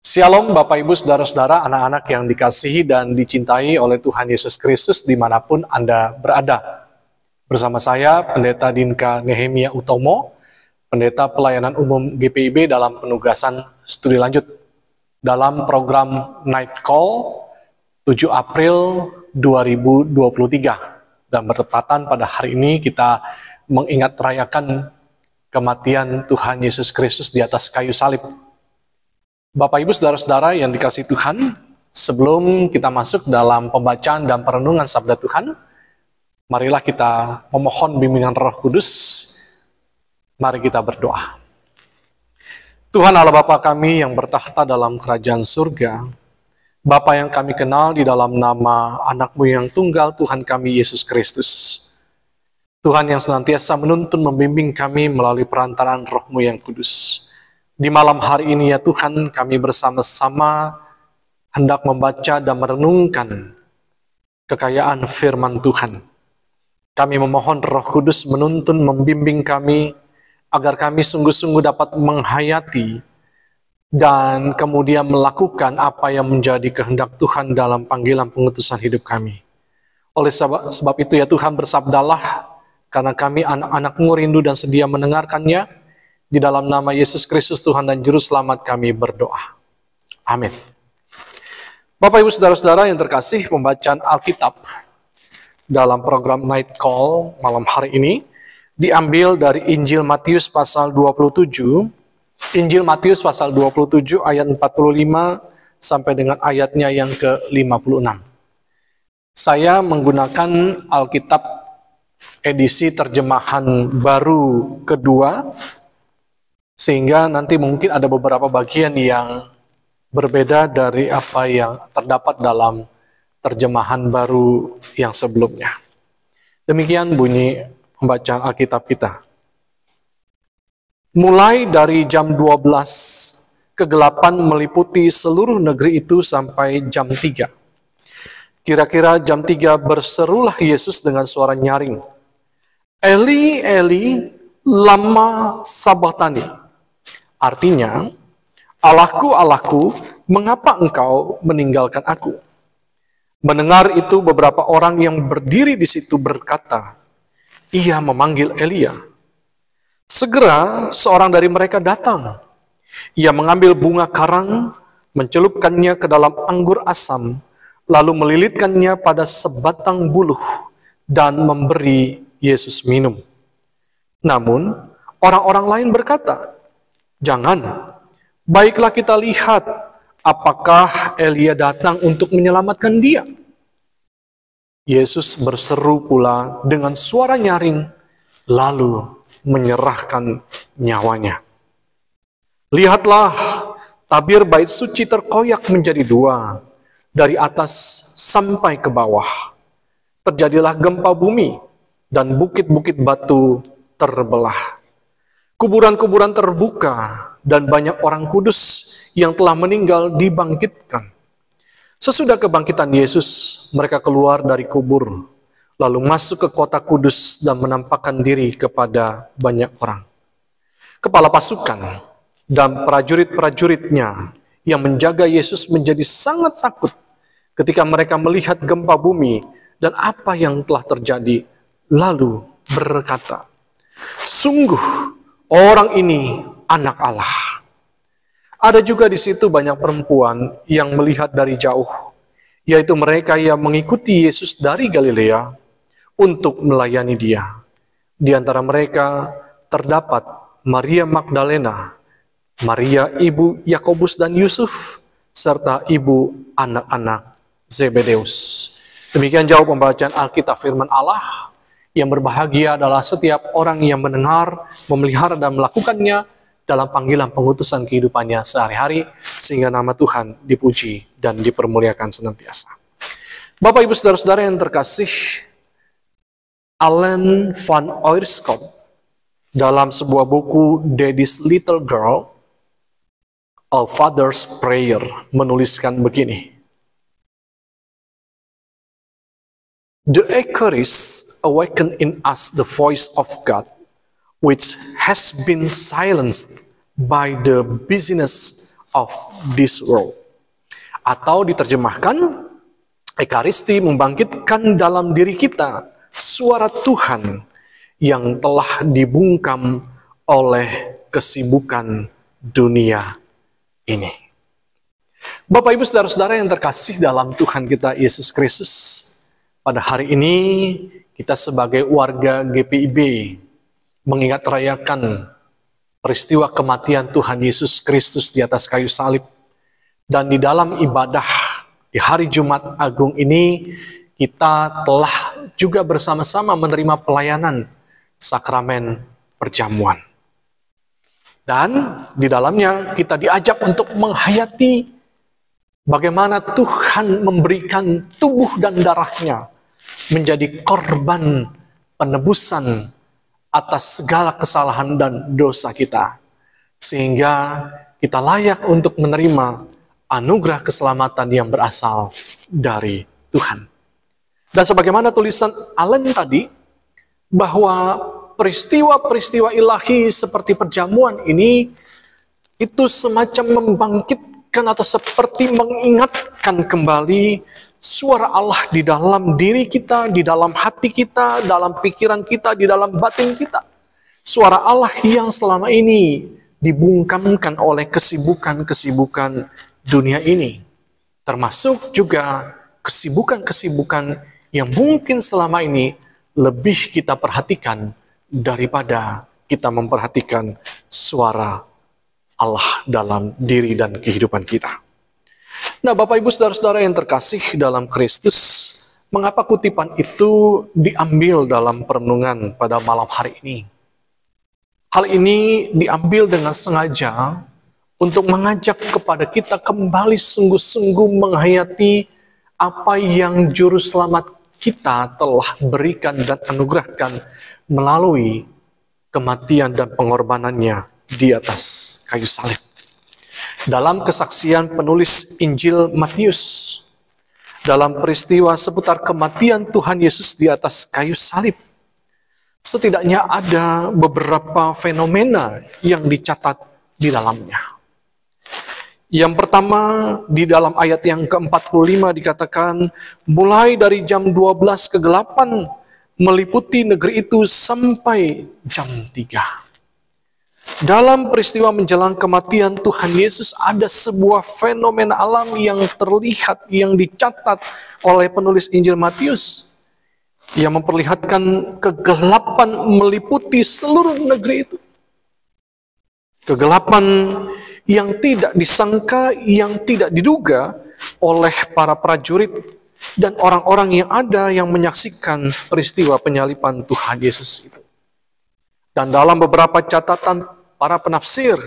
Shalom Bapak Ibu Saudara-saudara, anak-anak yang dikasihi dan dicintai oleh Tuhan Yesus Kristus dimanapun Anda berada. Bersama saya, Pendeta Dinka Nehemia Utomo, Pendeta Pelayanan Umum GPIB dalam penugasan studi lanjut dalam program Night Call 7 April 2023. Dan bertepatan pada hari ini kita mengingat rayakan kematian Tuhan Yesus Kristus di atas kayu salib. Bapak Ibu Saudara-saudara yang dikasihi Tuhan, sebelum kita masuk dalam pembacaan dan perenungan Sabda Tuhan, marilah kita memohon bimbingan Roh Kudus. Mari kita berdoa. Tuhan Allah Bapa kami yang bertahta dalam kerajaan surga, Bapa yang kami kenal di dalam nama anak-Mu yang tunggal, Tuhan kami Yesus Kristus. Tuhan yang senantiasa menuntun membimbing kami melalui perantaraan Roh-Mu yang kudus. Di malam hari ini ya Tuhan, kami bersama-sama hendak membaca dan merenungkan kekayaan firman Tuhan. Kami memohon Roh Kudus menuntun membimbing kami, agar kami sungguh-sungguh dapat menghayati dan kemudian melakukan apa yang menjadi kehendak Tuhan dalam panggilan pengutusan hidup kami. Oleh sebab itu ya Tuhan, bersabdalah, karena kami anak-anak-Mu rindu dan sedia mendengarkannya. Di dalam nama Yesus Kristus Tuhan dan Juru Selamat kami berdoa. Amin. Bapak Ibu Saudara-saudara yang terkasih, pembacaan Alkitab dalam program Night Call malam hari ini diambil dari Injil Matius pasal 27. Injil Matius pasal 27 ayat 45 sampai dengan ayatnya yang ke-56. Saya menggunakan Alkitab edisi terjemahan baru kedua, sehingga nanti mungkin ada beberapa bagian yang berbeda dari apa yang terdapat dalam terjemahan baru yang sebelumnya. Demikian bunyi pembacaan Alkitab kita. Mulai dari jam 12, kegelapan meliputi seluruh negeri itu sampai jam 3. Kira-kira jam 3 berserulah Yesus dengan suara nyaring, "Eli, Eli, lama sabachthani?" Artinya, "Allahku, Allahku, mengapa engkau meninggalkan aku?" Mendengar itu beberapa orang yang berdiri di situ berkata, "Ia memanggil Elia." Segera seorang dari mereka datang. Ia mengambil bunga karang, mencelupkannya ke dalam anggur asam, lalu melilitkannya pada sebatang buluh dan memberi Yesus minum. Namun, orang-orang lain berkata, "Jangan, baiklah kita lihat apakah Elia datang untuk menyelamatkan dia." Yesus berseru pula dengan suara nyaring, lalu menyerahkan nyawanya. Lihatlah, tabir bait suci terkoyak menjadi dua, dari atas sampai ke bawah. Terjadilah gempa bumi, dan bukit-bukit batu terbelah. Kuburan-kuburan terbuka, dan banyak orang kudus yang telah meninggal dibangkitkan. Sesudah kebangkitan Yesus, mereka keluar dari kubur, lalu masuk ke kota kudus dan menampakkan diri kepada banyak orang. Kepala pasukan dan prajurit-prajuritnya yang menjaga Yesus menjadi sangat takut ketika mereka melihat gempa bumi dan apa yang telah terjadi, lalu berkata, "Sungguh, orang ini anak Allah." Ada juga di situ banyak perempuan yang melihat dari jauh, yaitu mereka yang mengikuti Yesus dari Galilea untuk melayani dia. Di antara mereka terdapat Maria Magdalena, Maria ibu Yakobus dan Yusuf, serta ibu anak-anak Zebedeus. Demikian jauh pembacaan Alkitab firman Allah. Yang berbahagia adalah setiap orang yang mendengar, memelihara dan melakukannya dalam panggilan pengutusan kehidupannya sehari-hari, sehingga nama Tuhan dipuji dan dipermuliakan senantiasa. Bapak Ibu Saudara-saudara yang terkasih, Allen van Oerskom dalam sebuah buku Daddy's Little Girl, A Father's Prayer, menuliskan begini. The Eucharist awaken in us the voice of God, which has been silenced by the busyness of this world. Atau diterjemahkan, Ekaristi membangkitkan dalam diri kita suara Tuhan yang telah dibungkam oleh kesibukan dunia ini. Bapak, Ibu, saudara-saudara yang terkasih dalam Tuhan kita Yesus Kristus, pada hari ini kita sebagai warga GPIB mengingat rayakan peristiwa kematian Tuhan Yesus Kristus di atas kayu salib. Dan di dalam ibadah di hari Jumat Agung ini, kita telah juga bersama-sama menerima pelayanan sakramen perjamuan. Dan di dalamnya kita diajak untuk menghayati bagaimana Tuhan memberikan tubuh dan darahnya menjadi korban penebusan atas segala kesalahan dan dosa kita. Sehingga kita layak untuk menerima anugerah keselamatan yang berasal dari Tuhan. Dan sebagaimana tulisan Allen tadi, bahwa peristiwa-peristiwa ilahi seperti perjamuan ini, itu semacam membangkitkan atau seperti mengingatkan kembali suara Allah di dalam diri kita, di dalam hati kita, dalam pikiran kita, di dalam batin kita. Suara Allah yang selama ini dibungkamkan oleh kesibukan-kesibukan dunia ini, termasuk juga kesibukan-kesibukan yang mungkin selama ini lebih kita perhatikan daripada kita memperhatikan suara Allah dalam diri dan kehidupan kita. Nah, Bapak, Ibu, saudara-saudara yang terkasih dalam Kristus, mengapa kutipan itu diambil dalam perenungan pada malam hari ini? Hal ini diambil dengan sengaja untuk mengajak kepada kita kembali sungguh-sungguh menghayati apa yang Juru Selamat kita telah berikan dan anugerahkan melalui kematian dan pengorbanannya di atas kayu salib. Dalam kesaksian penulis Injil Matius, dalam peristiwa seputar kematian Tuhan Yesus di atas kayu salib, setidaknya ada beberapa fenomena yang dicatat di dalamnya. Yang pertama, di dalam ayat yang ke-45 dikatakan, mulai dari jam 12 kegelapan meliputi negeri itu sampai jam 3. Dalam peristiwa menjelang kematian Tuhan Yesus, ada sebuah fenomena alam yang terlihat, yang dicatat oleh penulis Injil Matius, yang memperlihatkan kegelapan meliputi seluruh negeri itu. Kegelapan yang tidak disangka, yang tidak diduga oleh para prajurit dan orang-orang yang ada yang menyaksikan peristiwa penyaliban Tuhan Yesus itu. Dan dalam beberapa catatan para penafsir,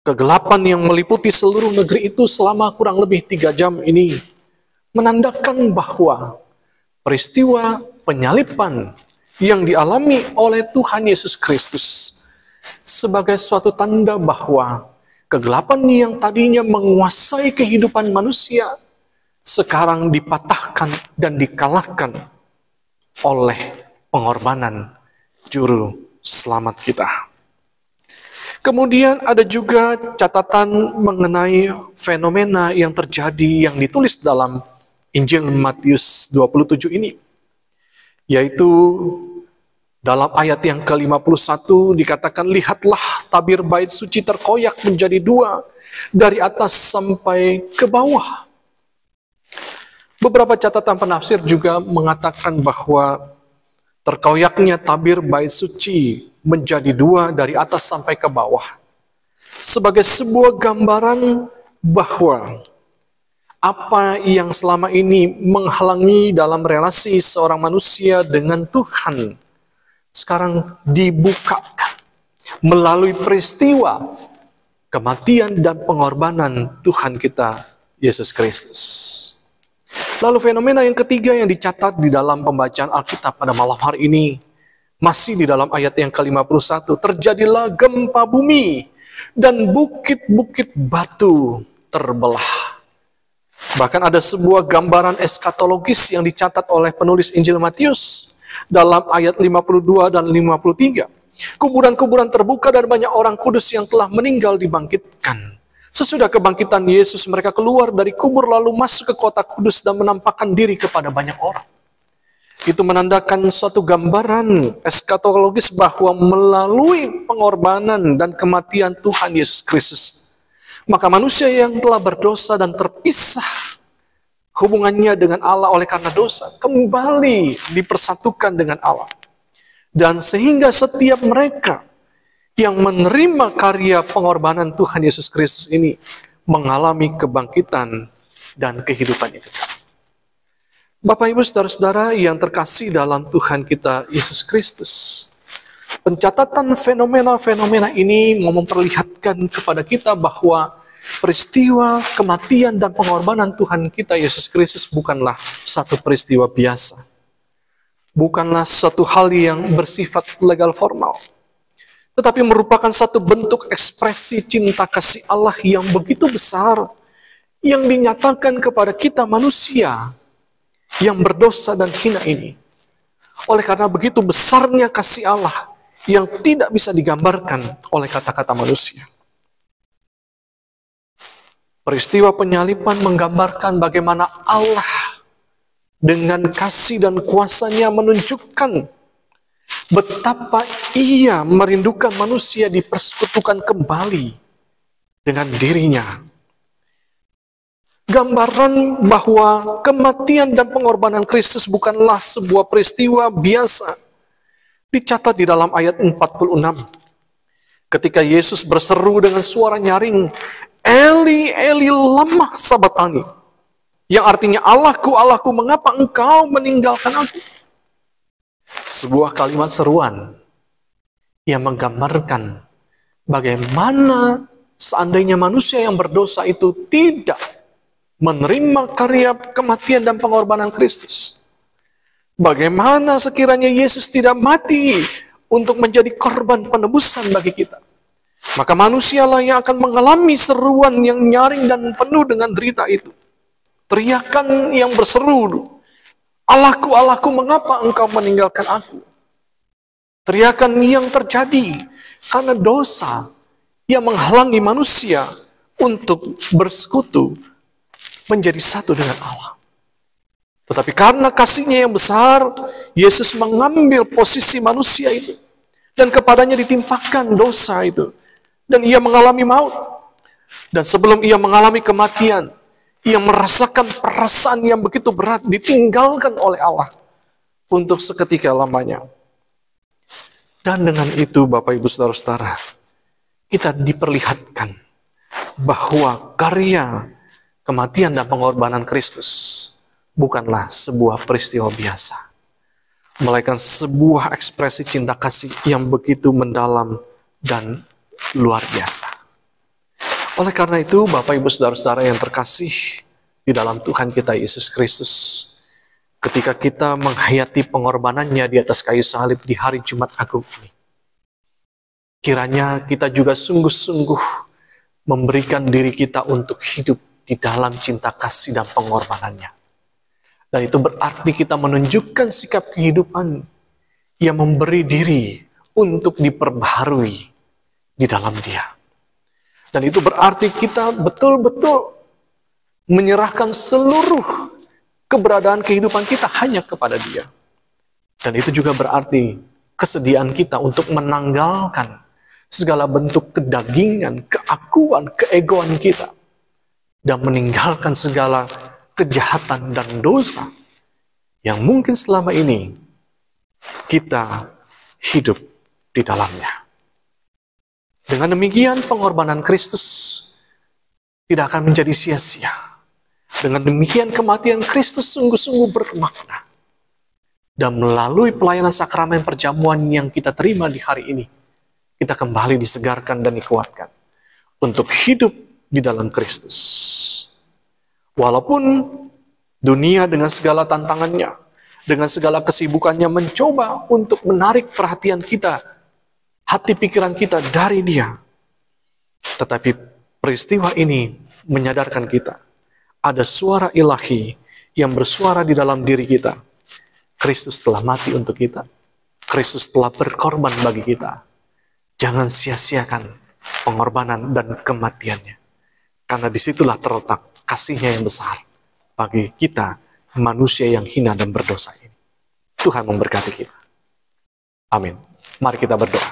kegelapan yang meliputi seluruh negeri itu selama kurang lebih 3 jam ini menandakan bahwa peristiwa penyaliban yang dialami oleh Tuhan Yesus Kristus sebagai suatu tanda bahwa kegelapan yang tadinya menguasai kehidupan manusia sekarang dipatahkan dan dikalahkan oleh pengorbanan Juru Selamat kita. Kemudian ada juga catatan mengenai fenomena yang terjadi yang ditulis dalam Injil Matius 27 ini, yaitu dalam ayat yang ke-51 dikatakan, lihatlah tabir bait suci terkoyak menjadi 2 dari atas sampai ke bawah. Beberapa catatan penafsir juga mengatakan bahwa terkoyaknya tabir bait suci menjadi 2 dari atas sampai ke bawah sebagai sebuah gambaran bahwa apa yang selama ini menghalangi dalam relasi seorang manusia dengan Tuhan sekarang dibukakan melalui peristiwa kematian dan pengorbanan Tuhan kita Yesus Kristus. Lalu fenomena yang ketiga yang dicatat di dalam pembacaan Alkitab pada malam hari ini, masih di dalam ayat yang ke-51, terjadilah gempa bumi dan bukit-bukit batu terbelah. Bahkan ada sebuah gambaran eskatologis yang dicatat oleh penulis Injil Matius dalam ayat 52 dan 53. Kuburan-kuburan terbuka dan banyak orang kudus yang telah meninggal dibangkitkan. Sesudah kebangkitan Yesus, mereka keluar dari kubur lalu masuk ke kota kudus dan menampakkan diri kepada banyak orang. Itu menandakan suatu gambaran eskatologis bahwa melalui pengorbanan dan kematian Tuhan Yesus Kristus, maka manusia yang telah berdosa dan terpisah hubungannya dengan Allah oleh karena dosa, kembali dipersatukan dengan Allah. Dan sehingga setiap mereka yang menerima karya pengorbanan Tuhan Yesus Kristus ini mengalami kebangkitan dan kehidupan itu. Bapak, Ibu, saudara-saudara yang terkasih dalam Tuhan kita Yesus Kristus, pencatatan fenomena-fenomena ini mau memperlihatkan kepada kita bahwa peristiwa kematian dan pengorbanan Tuhan kita Yesus Kristus bukanlah satu peristiwa biasa. Bukanlah satu hal yang bersifat legal formal, tetapi merupakan satu bentuk ekspresi cinta kasih Allah yang begitu besar, yang dinyatakan kepada kita manusia yang berdosa dan hina ini. Oleh karena begitu besarnya kasih Allah yang tidak bisa digambarkan oleh kata-kata manusia. Peristiwa penyaliban menggambarkan bagaimana Allah dengan kasih dan kuasa-Nya menunjukkan betapa Ia merindukan manusia dipersekutukan kembali dengan dirinya. Gambaran bahwa kematian dan pengorbanan Kristus bukanlah sebuah peristiwa biasa dicatat di dalam ayat 46. Ketika Yesus berseru dengan suara nyaring, "Eli, Eli, lama sabatani," yang artinya, "Allahku, Allahku, mengapa engkau meninggalkan aku?" Sebuah kalimat seruan yang menggambarkan bagaimana seandainya manusia yang berdosa itu tidak menerima karya kematian dan pengorbanan Kristus, bagaimana sekiranya Yesus tidak mati untuk menjadi korban penebusan bagi kita, maka manusialah yang akan mengalami seruan yang nyaring dan penuh dengan derita itu. Teriakan yang berseru, "Allahku, Allahku, mengapa engkau meninggalkan aku?" Teriakan yang terjadi karena dosa yang menghalangi manusia untuk bersekutu menjadi satu dengan Allah. Tetapi karena kasih-Nya yang besar, Yesus mengambil posisi manusia itu, dan kepadanya ditimpakan dosa itu, dan Ia mengalami maut. Dan sebelum Ia mengalami kematian, Ia merasakan perasaan yang begitu berat, ditinggalkan oleh Allah untuk seketika lamanya. Dan dengan itu, Bapak, Ibu, saudara-saudara, kita diperlihatkan bahwa karya kematian dan pengorbanan Kristus bukanlah sebuah peristiwa biasa, melainkan sebuah ekspresi cinta kasih yang begitu mendalam dan luar biasa. Oleh karena itu, Bapak, Ibu, saudara-saudara yang terkasih di dalam Tuhan kita Yesus Kristus, ketika kita menghayati pengorbanannya di atas kayu salib di hari Jumat Agung ini, kiranya kita juga sungguh-sungguh memberikan diri kita untuk hidup di dalam cinta kasih dan pengorbanannya. Dan itu berarti kita menunjukkan sikap kehidupan yang memberi diri untuk diperbaharui di dalam Dia. Dan itu berarti kita betul-betul menyerahkan seluruh keberadaan kehidupan kita hanya kepada Dia. Dan itu juga berarti kesediaan kita untuk menanggalkan segala bentuk kedagingan, keakuan, keegoan kita, dan meninggalkan segala kejahatan dan dosa yang mungkin selama ini kita hidup di dalamnya. Dengan demikian, pengorbanan Kristus tidak akan menjadi sia-sia. Dengan demikian, kematian Kristus sungguh-sungguh bermakna. Dan melalui pelayanan sakramen perjamuan yang kita terima di hari ini, kita kembali disegarkan dan dikuatkan untuk hidup di dalam Kristus. Walaupun dunia dengan segala tantangannya, dengan segala kesibukannya mencoba untuk menarik perhatian kita, hati pikiran kita dari Dia, tetapi peristiwa ini menyadarkan kita, ada suara ilahi yang bersuara di dalam diri kita. Kristus telah mati untuk kita. Kristus telah berkorban bagi kita. Jangan sia-siakan pengorbanan dan kematiannya. Karena disitulah terletak kasih-Nya yang besar bagi kita, manusia yang hina dan berdosa ini. Tuhan memberkati kita. Amin. Mari kita berdoa.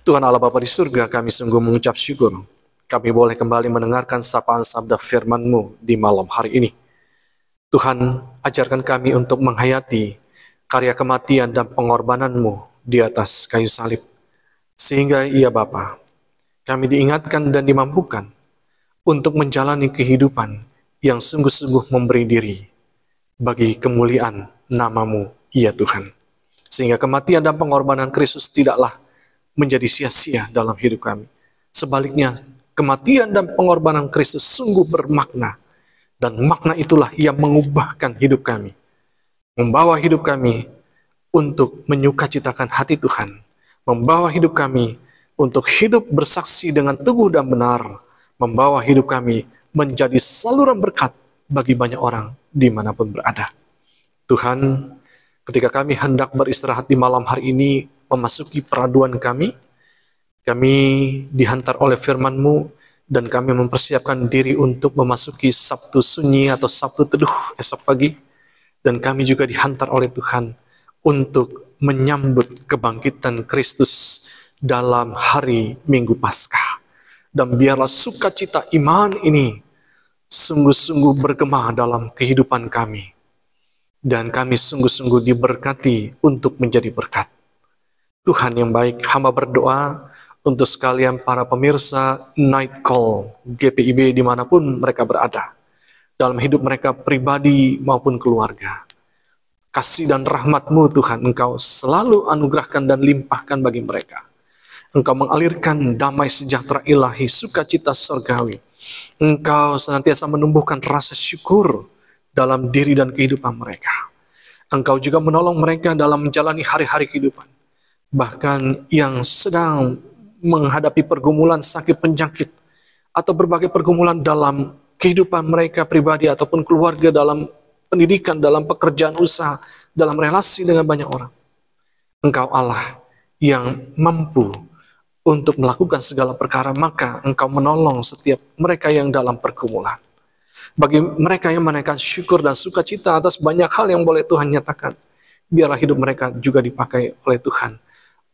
Tuhan Allah Bapa di surga, kami sungguh mengucap syukur. Kami boleh kembali mendengarkan sapaan sabda firman-Mu di malam hari ini. Tuhan, ajarkan kami untuk menghayati karya kematian dan pengorbanan-Mu di atas kayu salib. Sehingga ya Bapa, kami diingatkan dan dimampukan untuk menjalani kehidupan yang sungguh-sungguh memberi diri bagi kemuliaan nama-Mu, ya Tuhan. Sehingga kematian dan pengorbanan Kristus tidaklah menjadi sia-sia dalam hidup kami. Sebaliknya, kematian dan pengorbanan Kristus sungguh bermakna. Dan makna itulah yang mengubahkan hidup kami. Membawa hidup kami untuk menyukacitakan hati Tuhan. Membawa hidup kami untuk hidup bersaksi dengan teguh dan benar. Membawa hidup kami menjadi saluran berkat bagi banyak orang dimanapun berada. Tuhan, ketika kami hendak beristirahat di malam hari ini, memasuki peraduan kami dihantar oleh firman-Mu, dan kami mempersiapkan diri untuk memasuki Sabtu Sunyi atau Sabtu Teduh esok pagi. Dan kami juga dihantar oleh Tuhan untuk menyambut kebangkitan Kristus dalam hari Minggu Paskah. Dan biarlah sukacita iman ini sungguh-sungguh bergema dalam kehidupan kami. Dan kami sungguh-sungguh diberkati untuk menjadi berkat. Tuhan yang baik, hamba berdoa untuk sekalian para pemirsa Night Call GPIB dimanapun mereka berada. Dalam hidup mereka pribadi maupun keluarga. Kasih dan rahmat-Mu Tuhan, Engkau selalu anugerahkan dan limpahkan bagi mereka. Engkau mengalirkan damai sejahtera ilahi, sukacita surgawi. Engkau senantiasa menumbuhkan rasa syukur dalam diri dan kehidupan mereka. Engkau juga menolong mereka dalam menjalani hari-hari kehidupan. Bahkan yang sedang menghadapi pergumulan sakit penyakit atau berbagai pergumulan dalam kehidupan mereka pribadi ataupun keluarga, dalam pendidikan, dalam pekerjaan usaha, dalam relasi dengan banyak orang. Engkau Allah yang mampu untuk melakukan segala perkara, maka Engkau menolong setiap mereka yang dalam pergumulan. Bagi mereka yang menaikkan syukur dan sukacita atas banyak hal yang boleh Tuhan nyatakan, biarlah hidup mereka juga dipakai oleh Tuhan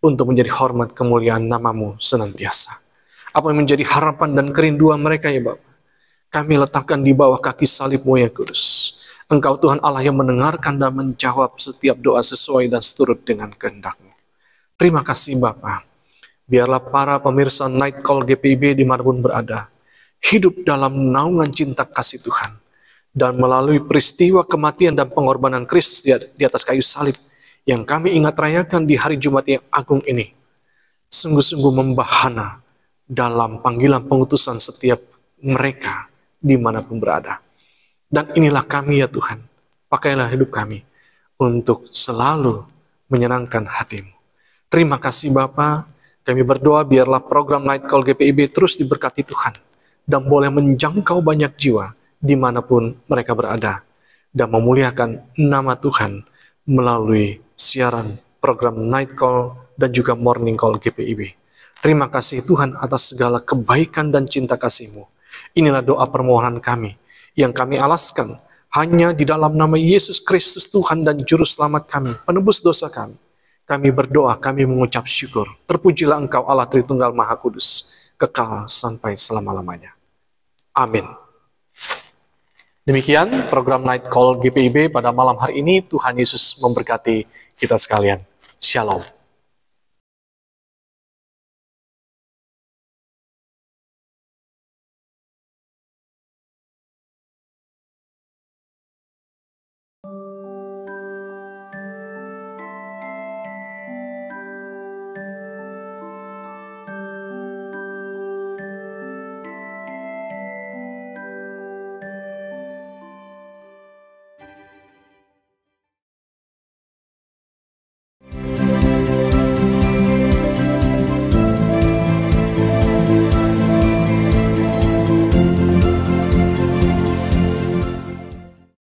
untuk menjadi hormat kemuliaan nama-Mu senantiasa. Apa yang menjadi harapan dan kerinduan mereka ya Bapa, kami letakkan di bawah kaki salib-Mu yang kudus. Engkau Tuhan Allah yang mendengarkan dan menjawab setiap doa sesuai dan seturut dengan kehendak-Mu. Terima kasih Bapa. Biarlah para pemirsa Night Call GPIB dimanapun berada, hidup dalam naungan cinta kasih Tuhan. Dan melalui peristiwa kematian dan pengorbanan Kristus di atas kayu salib, yang kami ingat rayakan di hari Jumat yang agung ini, sungguh-sungguh membahana dalam panggilan pengutusan setiap mereka dimanapun berada. Dan inilah kami ya Tuhan, pakailah hidup kami untuk selalu menyenangkan hati-Mu. Terima kasih Bapa, kami berdoa biarlah program Night Call GPIB terus diberkati Tuhan, dan boleh menjangkau banyak jiwa dimanapun mereka berada, dan memuliakan nama Tuhan melalui siaran program Night Call dan juga Morning Call GPIB. Terima kasih Tuhan atas segala kebaikan dan cinta kasih-Mu. Inilah doa permohonan kami yang kami alaskan hanya di dalam nama Yesus Kristus Tuhan dan Juru Selamat kami, penebus dosa kami. Kami berdoa, kami mengucap syukur. Terpujilah Engkau Allah Tritunggal Maha Kudus, kekal sampai selama-lamanya. Amin. Demikian program Night Call GPIB pada malam hari ini. Tuhan Yesus memberkati kita sekalian. Shalom.